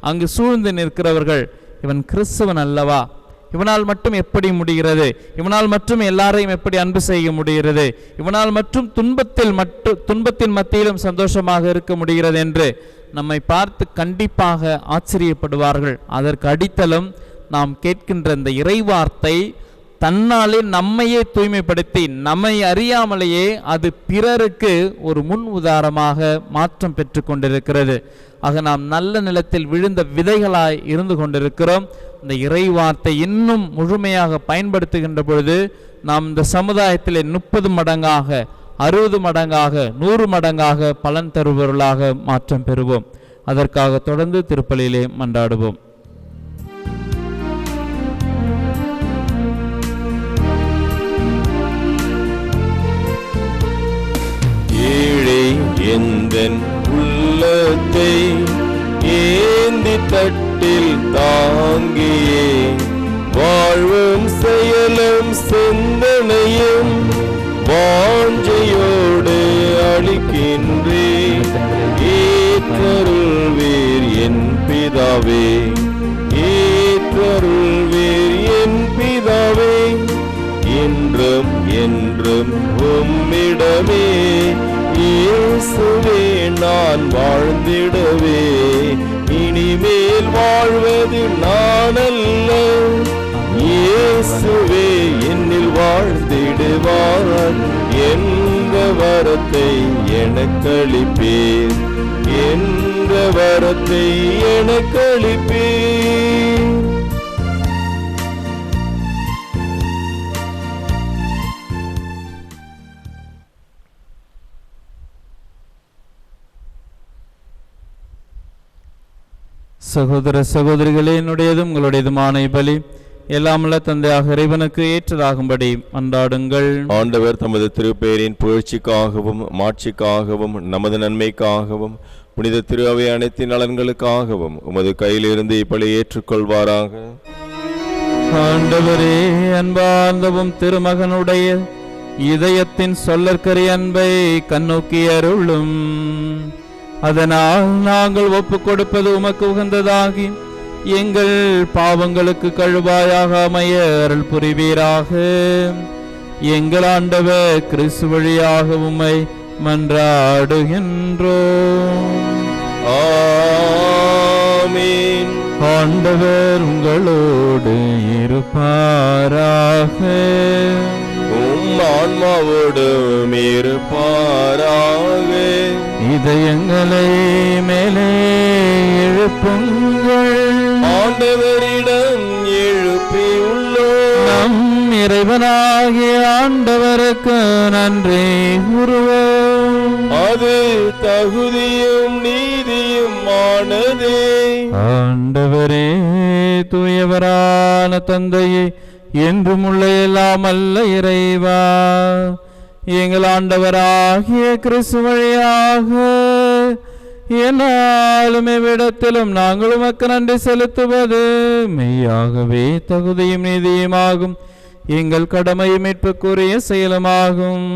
அங்கு சூழ்ந்து நிற்கிறவர்கள், இவன் கிறிஸ்தவன் அல்லவா, இவனால் மட்டும் எப்படி முடிகிறது, இவனால் மட்டும் எல்லாரையும் எப்படி அன்பு செய்ய முடிகிறது, இவனால் மட்டும் துன்பத்தின் மத்தியிலும் சந்தோஷமாக இருக்க முடிகிறது என்று நம்மை பார்த்து கண்டிப்பாக ஆச்சரியப்படுவார்கள். அதற்கு அடித்தளம் நாம் கேட்கின்ற இந்த இறைவார்த்தை தன்னாலே நம்மையே தூய்மைப்படுத்தி நம்மை அறியாமலேயே அது பிறருக்கு ஒரு முன் உதாரணமாக மாற்றம் பெற்று கொண்டிருக்கிறது. ஆக நாம் நல்ல நிலத்தில் விழுந்த விதைகளாய் இருந்து கொண்டிருக்கிறோம். இந்த இறை வார்த்தை இன்னும் முழுமையாக பயன்படுத்துகின்ற பொழுது நாம் இந்த சமுதாயத்திலே 30 மடங்காக, 60 மடங்காக, 100 மடங்காக பலன் தருபவர்களாக மாற்றம் பெறுவோம். அதற்காக தொடர்ந்து திருப்பலியிலே மன்றாடுவோம். எந்தன் உள்ளத்தை ஏந்தி தட்டில் தாங்கியே வாழ்வும் செயலும் சிந்தனையும் வாஞ்சையோடு அளிக்கின்றேன். ஏற்றருள்வீர் என் பிதாவே, ஏற்றருள்வீர் என் பிதாவே, என்றும் என்றும் உம்மிடமே இயேசுவே நான் வாழ்ந்திடவே. இனிமேல் வாழ்வது நான் அல்ல, இயேசுவே என்னில் வாழ்ந்திடுவார் என்றவர் வரத்தை எனக்களிப்பீர், என்ற வரத்தை எனக்களிப்பீர். சகோதர சகோதரிகளே, என்னுடையதும் உங்களுடையதுமான பலி எல்லாமல்ல தந்தையாக இறைவனுக்கு ஏற்றதாகும்படி மன்றாடுங்கள். ஆண்டவர் தமது திருப்பெயரின் புகழ்ச்சிக்காகவும் மாட்சிக்காகவும் நமது நன்மைக்காகவும் புனித திரு அவை அனைத்து நலன்களுக்காகவும் உமது கையிலிருந்து இப்படி ஏற்றுக்கொள்வாராக. ஆண்டவரே, அன்பார்ந்தவும் திருமகனுடைய இதயத்தின் சொல்லற்கரிய அன்பை கண்ணோக்கி அருளும். அதனால் நாங்கள் ஒப்புக் கொடுப்பது உமக்கு உகந்ததாகி எங்கள் பாவங்களுக்கு கழுவாயாக அமைய அருள் புரிவீராக. எங்கள் ஆண்டவர் கிறிஸ்து வழியாக உம்மை மன்றாடுகின்றோம். ஆமென். ஆண்டவர் உங்களோடு இருப்பாராக. உம் ஆன்மாவோடும் இருப்பாராக. இதயங்களை மேலே எழுப்புங்கள். ஆண்டவரிடம் எழுப்பியுள்ளோம். நம் இறைவனாகிய ஆண்டவருக்கு நன்றி கூறுவோம். அது தகுதியும் நீதியும் ஆனதே. ஆண்டவரே, தூயவரான தந்தையே, என்றும் உள்ள எல்லாம் அல்ல இறைவா, எங்கள் ஆண்டவராகிய கிறிஸ்து வழியாக என்னாலும் எவ்விடத்திலும் நாங்கள் உமக்கு நன்றி செலுத்துவது மெய்யாகவே தகுதியும் நீதியுமாகும், எங்கள் கடமையும் மீட்புக்குரிய செயலுமாகும்.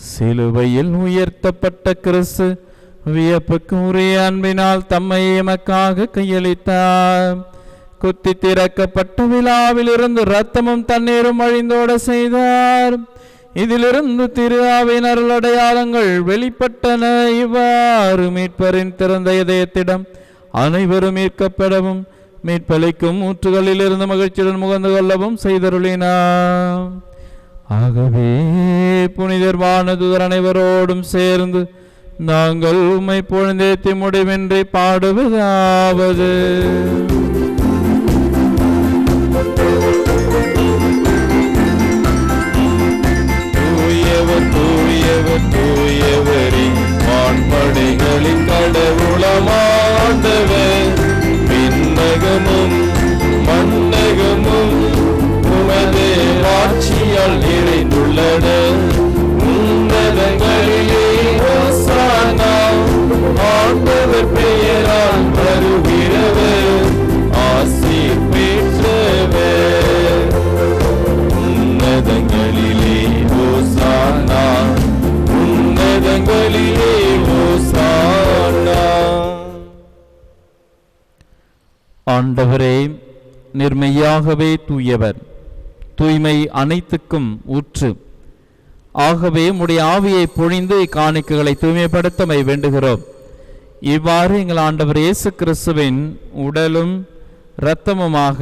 சிலுவையில் உயர்த்தப்பட்ட கிறிஸ்து வியப்புக்கு உரிய அன்பினால் தம்மை எமக்காக கையளித்தார். குத்தி திறக்கப்பட்ட விழாவில் இருந்து இரத்தமும் தண்ணீரும் வழிந்தோட செய்தார். இதிலிருந்து திரு ஆவியின் அருளடையாளங்கள் வெளிப்பட்டன. இவ்வாறு மீட்பரின் திறந்த இதயத்திடம் அனைவரும் மீட்கப்படவும் மீட்பளிக்கும் ஊற்றுகளில் இருந்து மகிழ்ச்சியுடன் முகந்து கொள்ளவும் செய்தருளினார். ஆகவே புனிதர் வானதூதர் அனைவரோடும் சேர்ந்து நாங்கள் உம்மை பொழுந்தேத்தி முடிவின்றி பாடுவதாவது: தூயவர் தூயவர் தூயவரே, வான்படைகளின் கடவுளமாண்டவர், விண்ணகமும் மண்ணகமும் உமது ஆட்சியால் நிறைந்துள்ளன. உன்னதங்களிலே ஹோசானா, ஆண்டவர் பெயரால் வருகிறவர் ஆசி பெற்றவர். உன்னதங்களிலே ஹோசானா, உன்னதங்களிலே ஹோசானா. ஆண்டவரே, நிர்மையாகவே தூயவர், தூய்மை அனைத்துக்கும் ஊற்று. ஆகவே உம்முடைய ஆவியை பொழிந்து இக்காணிக்கைகளை தூய்மைப்படுத்தமை வேண்டுகிறோம். இவ்வாறு எங்கள் ஆண்டவர் இயேசு கிறிஸ்துவின் உடலும் இரத்தமுமாக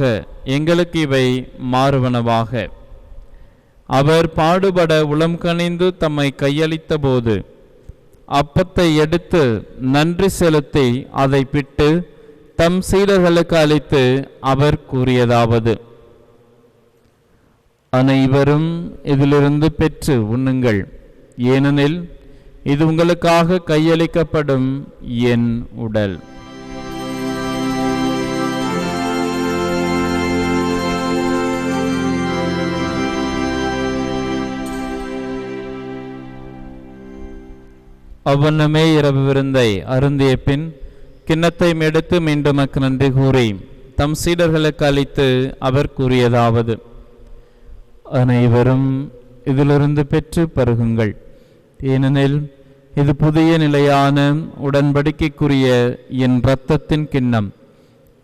எங்களுக்கு இவை மாறுவனவாக. அவர் பாடுபட உளம் கனிந்து தம்மை கையளித்த போது அப்பத்தை எடுத்து நன்றி செலுத்தி அதை பிட்டு தம் சீடர்களுக்கு அளித்து அவர் கூறியதாவது: அனைவரும் இதிலிருந்து பெற்று உண்ணுங்கள், ஏனெனில் இது உங்களுக்காக கையளிக்கப்படும் என் உடல். அவ்வண்ணமே இரவு விருந்தை அருந்திய பின் கிண்ணத்தை எடுத்து மீண்டும் நன்றி கூறி தம் சீடர்களுக்கு அளித்து அவர் கூறியதாவது: அனைவரும் இதிலிருந்து பெற்று பருகுங்கள், ஏனெனில் இது புதிய நிலையான உடன்படிக்கைக்குரிய என் இரத்தத்தின் கிண்ணம்.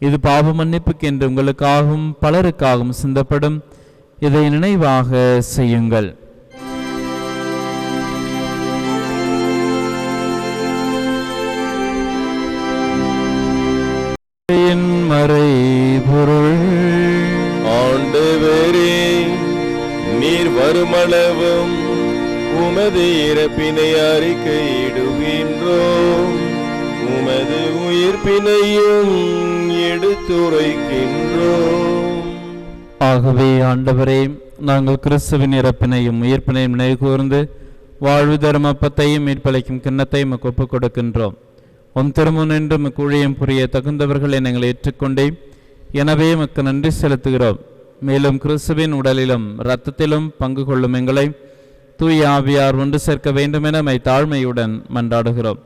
இது பாவ மன்னிப்புக்கு என்று உங்களுக்காகவும் பலருக்காகவும் சிந்தப்படும். இதை நினைவாக செய்யுங்கள். மறைபொருள். ஆண்டவரே, நீர் வருமளவும் உமது இறப்பினை அறிக்கையிடுகின்றோம், உமது உயிர்ப்பினையும் எடுத்துரைக்கின்றோம். ஆகவே ஆண்டவரே, நாங்கள் கிறிஸ்துவின் இறப்பினையும் உயிர்ப்பினையும் நினைவுகூர்ந்து வாழ்வு தர்மப்பத்தையும் மீட்பளிக்கும் கிண்ணத்தையும் ஒப்புக் கொடுக்கின்றோம். உம் திருமுன் நின்று ஊழியம் புரிய தகுந்தவர்களை நாங்கள் ஏற்றுக்கொண்டே, எனவே எமக்கு நன்றி செலுத்துகிறோம். மேலும் கிறிஸ்துவின் உடலிலும் இரத்தத்திலும் பங்கு கொள்ளும் எங்களை தூய ஆவியார் ஒன்று சேர்க்க வேண்டுமென தாழ்மையுடன் மன்றாடுகிறோம்.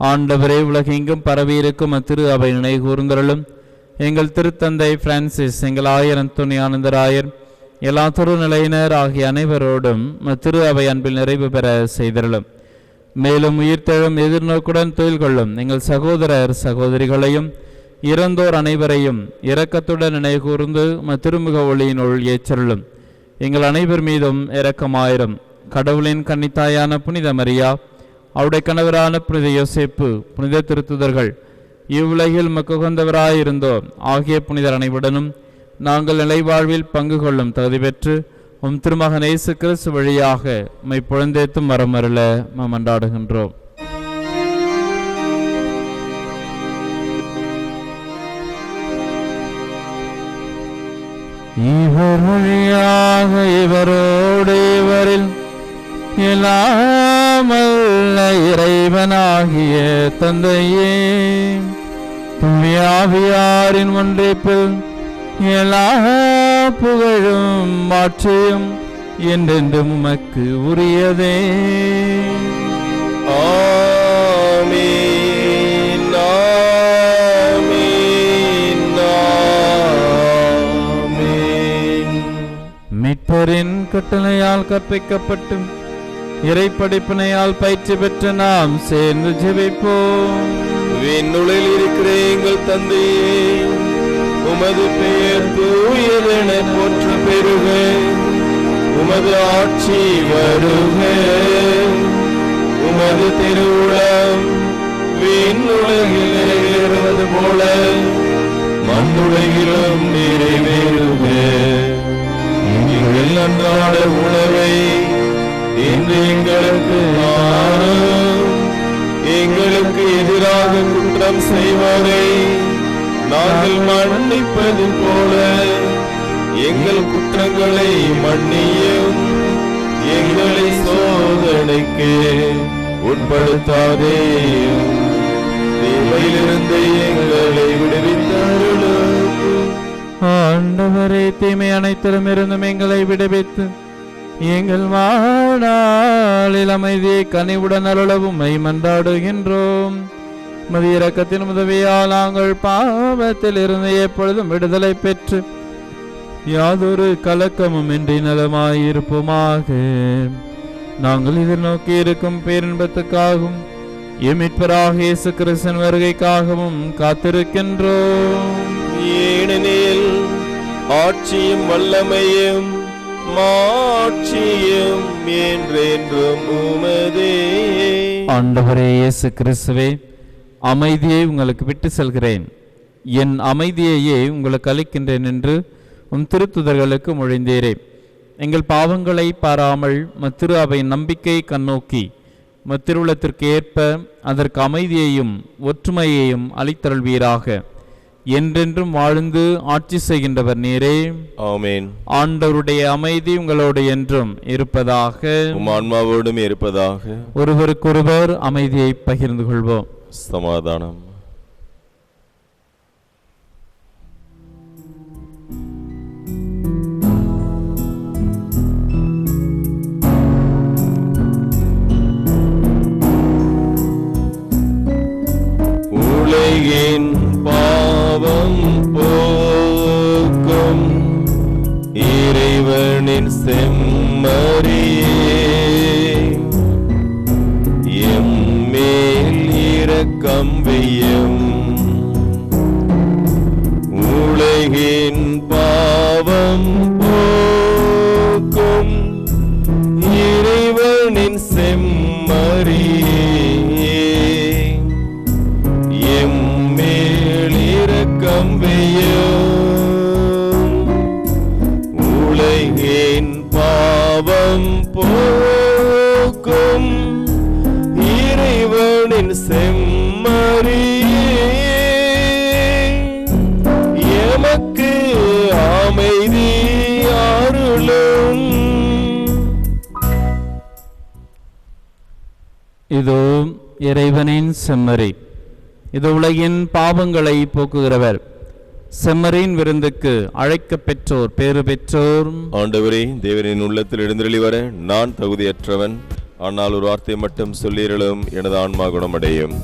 ஆண்டவரே, உலகெங்கும் பரவியிருக்கும் அத்திரு அவை நினைகூர்ந்தருளும். எங்கள் திருத்தந்தை பிரான்சிஸ், எங்கள் ஆயர் அந்தோனி ஆனந்தராயர், எல்லா துருநிலையினர் ஆகிய அனைவரோடும் திரு அவை அன்பில் நிறைவு பெற செய்தருளும். மேலும் உயிர்த்தெழும் எதிர்நோக்குடன் தொழில் கொள்ளும் எங்கள் சகோதரர் சகோதரிகளையும் இறந்தோர் அனைவரையும் இரக்கத்துடன் நினைகூர்ந்து திருமுக ஒளியினுள் ஏற்றருளும். எங்கள் அனைவர் மீதும் இரக்கமாயிரும். கடவுளின் கன்னித்தாயான புனித மரியா, அவருடைய கணவரான புனித யோசேப்பு, புனித திருத்துதர்கள், இவ்வுலகில் மக்குகந்தவராயிருந்தோர் ஆகிய புனிதர் அனைவருடனும் நாங்கள் நிலைவாழ்வில் பங்கு கொள்ளும் தகுதி பெற்று உம் திருமகன் இயேசு கிறிஸ்து வழியாக உம்மை புகழ்ந்தேத்தும் வரமருள மன்றாடுகின்றோம். இவர் வழியாக இவரோடு இவரில் எல்லாமல்ல இறைவனாகிய தந்தையே, துணியாவியாரின் ஒன்றிப்பில் எல்லா புகழும் மாற்றியும் என்றென்றும் உமக்கு உரியதே. ஆமென், ஆமென், ஆமென். மீட்பரின் கட்டளையால் கற்பிக்கப்பட்டு இறைப்படிப்பினையால் பயிற்சி பெற்ற நாம் சேர்ந்து ஜெபிப்போம். விண்ணுலகில் இருக்கிற எங்கள் தந்தையே, உமது பெயர் தூயதென போற்ற பெருக, உமது ஆட்சி வருக, உமது திருவுளம் விண்ணுலகில் நிறைவேறுவது போல மண்ணுலகிலும் நிறைவேறுக. எங்கள் அன்றாட உணவை இன்று எங்களுக்கு தாரும். எங்களுக்கு எதிராக குற்றம் செய்வோரை நாங்கள் மன்னிப்பது போல எங்கள் குற்றங்களை மன்னியும். எங்களை சோதனைக்கு உட்படுத்தாதேயும், தீமையிலிருந்து எங்களை விடுவித்தருளும். ஆண்டவரே, தீமை அனைத்திலும் இருந்தும் எங்களை விடுவித்து எங்கள் வாழ்நாளில் அமைதியை கனிவுடன் அருளவும் மன்றாடுகின்றோம். மதிய இரக்கத்தின் உதவியால் நாங்கள் பாவத்தில் இருந்து எப்பொழுதும் விடுதலை பெற்று யாதொரு கலக்கமும் இன்றி நலமாயிருப்போமாக. நாங்கள் எதிர்நோக்கி இருக்கும் பேரின்பத்துக்காகவும் மீட்பராக இயேசு கிறிஸ்துவின் வருகைக்காகவும் காத்திருக்கின்றோம். ஏனெனில் ஆட்சியும் வல்லமையும் மாட்சியும் என்றென்றும் உமதே. ஆண்டவரே இயேசு கிறிஸ்துவே, அமைதியை உங்களுக்கு விட்டு செல்கிறேன், என் அமைதியையே உங்களுக்கு அளிக்கின்றேன் என்று உம் திருத்துதர்களுக்கு மொழிந்தீரே. எங்கள் பாவங்களை பாராமல் மத்திரு அவை நம்பிக்கை கண்ணோக்கி மத்திருளத்திற்கு ஏற்ப அதற்கு அமைதியையும் ஒற்றுமையையும் அளித்தருள்வீராக. என்றென்றும் வாழ்ந்து ஆட்சி செய்கின்றவர் நீரே. ஆமென். ஆண்டவருடைய அமைதி உங்களோடு என்றும் இருப்பதாக, உம் ஆன்மாவோடும் இருப்பதாக. ஒருவருக்கொருவர் அமைதியை பகிர்ந்து கொள்வோம். சமாதானம். உலகின் பாவம் போக்கும் இறைவனின் செம்மறியே, எம்மேல் இரக்கம் வையும். உலகின் பாவம் போக்கும் இறைவனின் செம்மறியே, எம்மேல் இரக்கம் வையும். உலகின் பாவம் போக்கும் இறைவனின் செம்மறியே, எமக்கு அமைதி அருளும். இதோ இறைவனின் செம்மறி, இது உலகின் பாவங்களை போக்குகிறவர். செம்மறியின் விருந்துக்கு அழைக்க பெற்றோர் பேறு பெற்றோர். ஆண்டவரே, தேவனின் உள்ளத்தில் எழுந்தருளி வர நான் தகுதியற்றவன், ஆனால் ஒரு வார்த்தை மட்டும் சொல்லீரலும் எனது ஆன்மா குணமடையும்.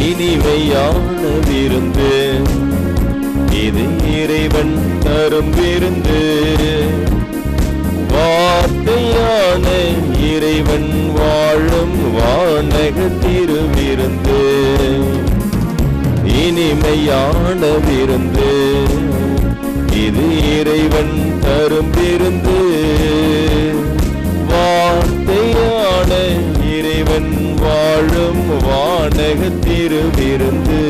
இனிமையான விருந்து இது, இறைவன் தரும் விருந்து. வார்த்தையான இறைவன் வாழும் வானக திருவிருந்து. இனிமையான விருந்து இது, இறைவன் தரும் விருந்து. வார்த்தையான இறைவன் வாழும் வானக திருவிருந்து.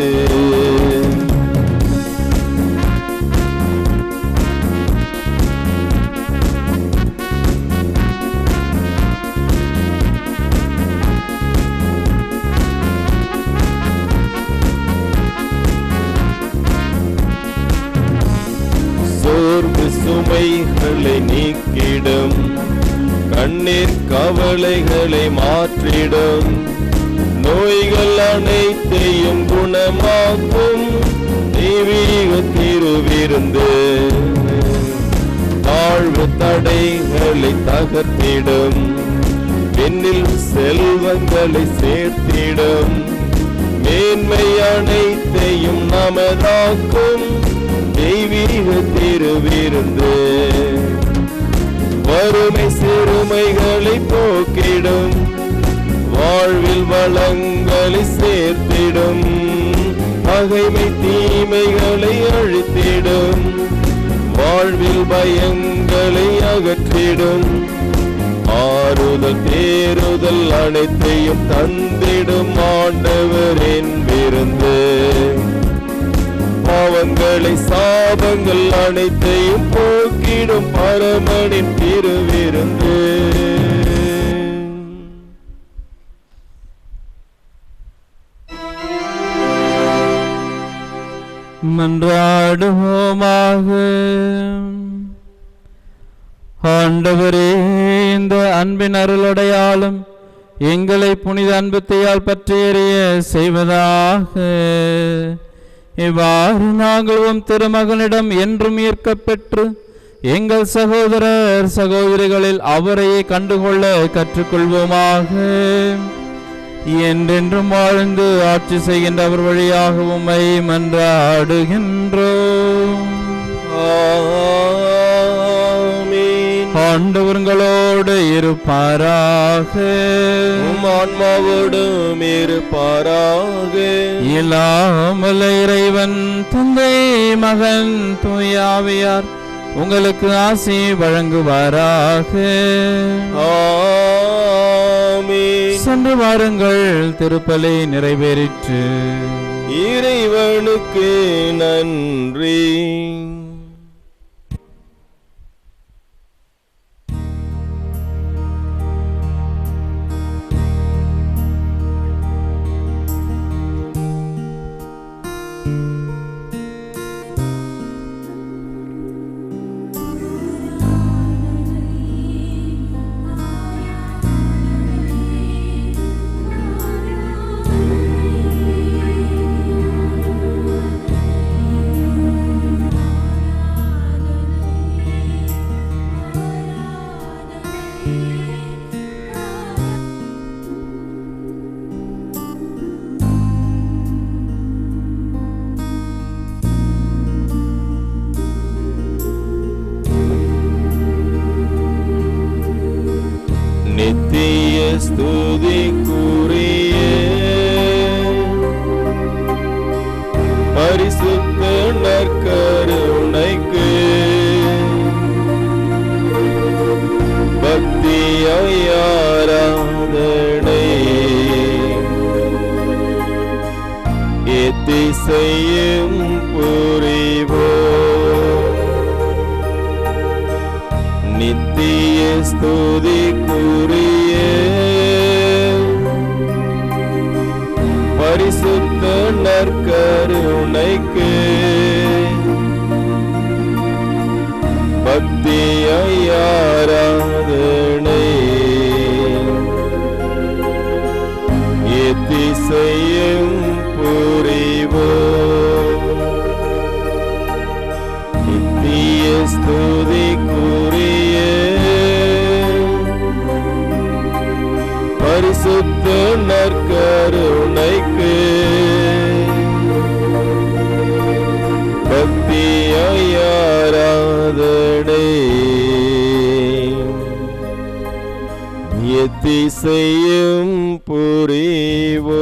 சோர்வு சுமைகளை நீக்கிடும், கண்ணீர் கவலைகளை மாற்றிடும், நோய்கள் அனைத்தையும் குணமாக்கும் தெய்வீக திருவிருந்து. தாழ்வு தடைகளை தகர்த்திடும், பெண்ணில் செல்வங்களை சேர்த்திடும், மேன்மை அனைத்தையும் நமதாக்கும் தெய்வீக திருவிருந்து. வறுமை சிறுமைகளை போக்கிடும், வாழ்வில் வளங்களை சேர்த்திடும், பகைமை தீமைகளை அழித்திடும், வாழ்வில் பயங்களை அகற்றிடும், ஆறுதல் தேறுதல் அனைத்தையும் தந்திடும் ஆண்டவரின் விருந்து. பாவங்களை சாபங்கள் அனைத்தையும் போக்கிடும் பரமனின் திருவிருந்து. மன்றாடுவோமாக. ஆண்டவரே, இந்த அன்பின் அருளடையாலும் எங்களை புனித அன்பத்தையால் பற்றி எறிய செய்வதாக. இவ்வாறு நாங்களும் திருமகனிடம் என்றும் ஈர்க்கப்பெற்று எங்கள் சகோதரர் சகோதரிகளில் அவரையே கண்டுகொள்ள கற்றுக்கொள்வோமாக. என்றென்றும் வாழ்ந்து ஆட்சி செய்கின்ற அவர் வழியாக உம்மை மன்றாடுகின்றோம். ஆண்டவர்களோடு இருப்பாராக, ஆன்மாவோடும் இருப்பாராக. இல்லாமல் இறைவன் தந்தை மகன் தூயாவியார் உங்களுக்கு ஆசி வழங்குவாராக. ஆமென். சென்று வாருங்கள், திருப்பலி நிறைவேறிற்று. இறைவனுக்கு நன்றி. நித்திய ஸ்துதிக்குரிய பரிசுத்த நற்கருணைக்கு ஆராதனை. எத்திசையும் புரிவோம் நித்திய ஸ்துதிக்குரிய பரிசுத்த நற்கருணைக்கு பக்தியாய் ஆராதனை. எத்திசையும் புரிவோம் நித்திய ஸ்துதிக்குரிய பரிசுத்த நற்கருணைக்கு பக்தியாய் ஆராதனை. எத்திசையும் புரிவோம்.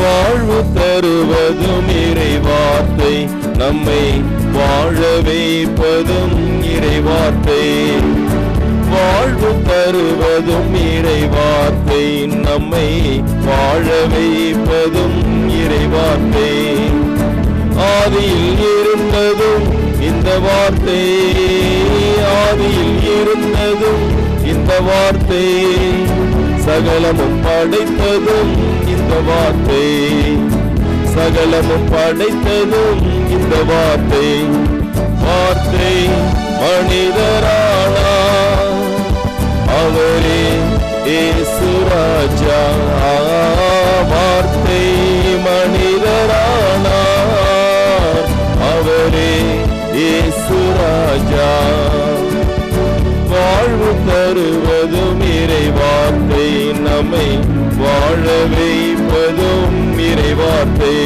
வாழ்வு தருவதும் இறைவார்த்தை, நம்மை வாழ வைப்பதும் இறைவார்த்தை. வாழ்வு தருவதும் இறைவார்த்தை, நம்மை வாழ வைப்பதும் இறைவார்த்தை. ஆதியில் இருந்ததும் இந்த வார்த்தை, ஆதியில் இருந்ததும் இந்த வார்த்தை. சகலமும் படைத்ததும் இந்த வார்த்தை, சகலமும் படைத்ததும் இந்த வார்த்தை. வார்த்தை மனிதரானார், அவரே இயேசு ராஜா. வார்த்தை மனிதரானார், அவரே இயேசு ராஜா. வாழ்வு தருவதும் இறைவார்த்தை, நம்மை வாழ வைப்பதும் இறைவார்த்தை.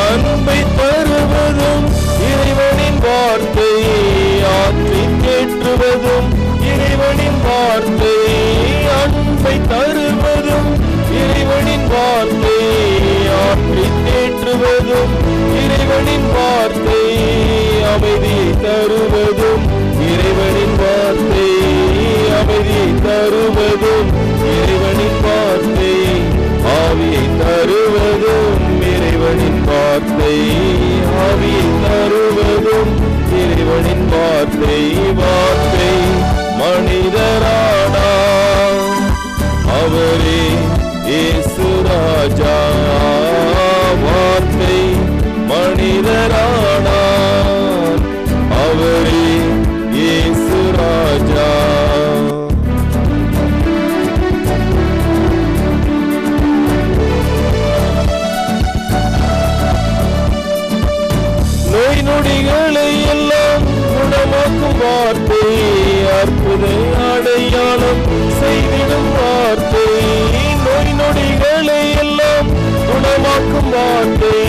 அன்பை தருவதும் இறைவனின் வார்த்தை, ஆற்றி தேற்றுவதும் இறைவனின் வார்த்தை. அன்பை தருவதும் இறைவனின் வார்த்தை, ஆற்றி தேற்றுவதும் இறைவனின் வார்த்தை. அமைதியை தருவதும் இறைவனின் வார்த்தை, அமைதியை தருவதும் இறைவனின் வார்த்தை. ஆவியை தருவதும் இறைவனின் வார்த்தை, ஆவியை தருவதும் இறைவனின் வார்த்தை. வார்த்தை மனிதரானார், அவரே இயேசு ராஜா. வார்த்தை மனிதரானார், அவரே இயேசு ராஜா. நோய் நொடிகளை எல்லாம் குணமாக்கும் வார்த்தை, அற்புத அடையாளம் செய்திடும் வார்த்தை. நோய் நொடிகளை எல்லாம் குணமாக்கும் வார்த்தை,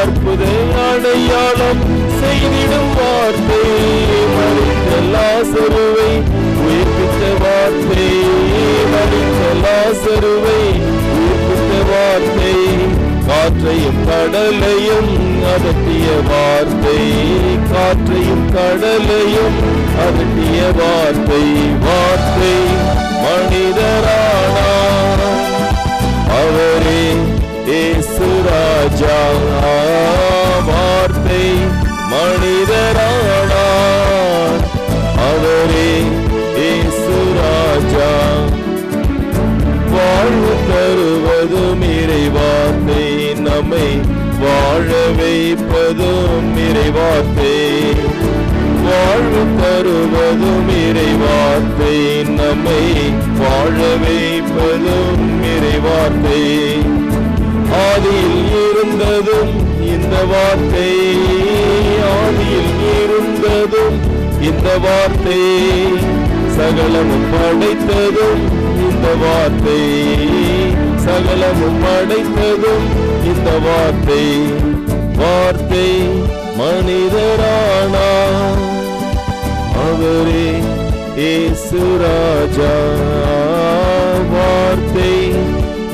அற்புத அடையாளம் செய்திடும் வார்த்தை. மரித்த லாசருவை உயிர்ப்பித்த வார்த்தை, மரித்த லாசருவை உயிர்ப்பித்த வார்த்தை. காற்றையும் கடலையும் அதட்டிய வார்த்தை, காற்றையும் கடலையும் அதட்டிய வார்த்தை. வார்த்தை மனிதரானார், அவரே இயேசு ராஜா. வார்த்தை மனிதரானார், அவரே இயேசு ராஜா. வாழ்வு தருவதும் இறைவார்த்தை, நம்மை வாழ வைப்பதும் இறைவார்த்தை. வாழ்வு தருவதும் இறைவார்த்தை, நம்மை வாழ வைப்பதும் இறைவார்த்தை. ஆதியில் இருந்ததும் இந்த வார்த்தை, ஆதியில் இருந்ததும் இந்த வார்த்தை. சகலமும் படைத்ததும் இந்த வார்த்தை, சகலமும் அடைத்ததும் இந்த வார்த்தை வார்த்தை மனிதரானார். அவரே இயேசு ராஜா, வார்த்தை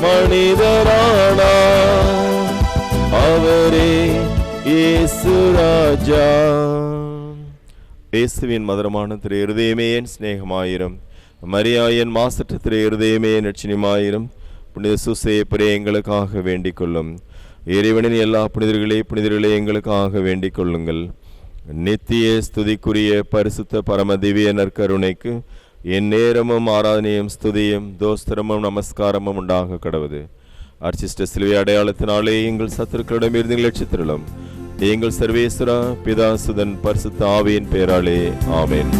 மனிதரானார். அவரே இயேசு ராஜா. இயேசுவின் மதுரமான திரு இருதயமே என் சிநேகமாயிரும், மரியாயன் மாசற்ற திரு இருதயமே என் லட்சணியமாயிரும். புனித சூசையப்பரே எங்களுக்காக வேண்டிக் கொள்ளும். இறைவனின் எல்லா புனிதர்களே எங்களுக்காக வேண்டிக் கொள்ளுங்கள். நித்திய ஸ்துதிக்குரிய பரிசுத்த பரம திவ்ய நற்கருணைக்கு என் நேரமும் ஆராதனையும் ஸ்துதியும் தோஸ்திரமும் நமஸ்காரமும் உண்டாக கடவுது. அர்ச்சிஷ்ட சிலுவை அடையாளத்தினாலே எங்கள் சத்துருக்களிடமிருந்து லட்சித்திரளும் எங்கள் சர்வேஸ்வரா பிதா சுதன் பரிசுத்த ஆவியின் பேராலே ஆமென்.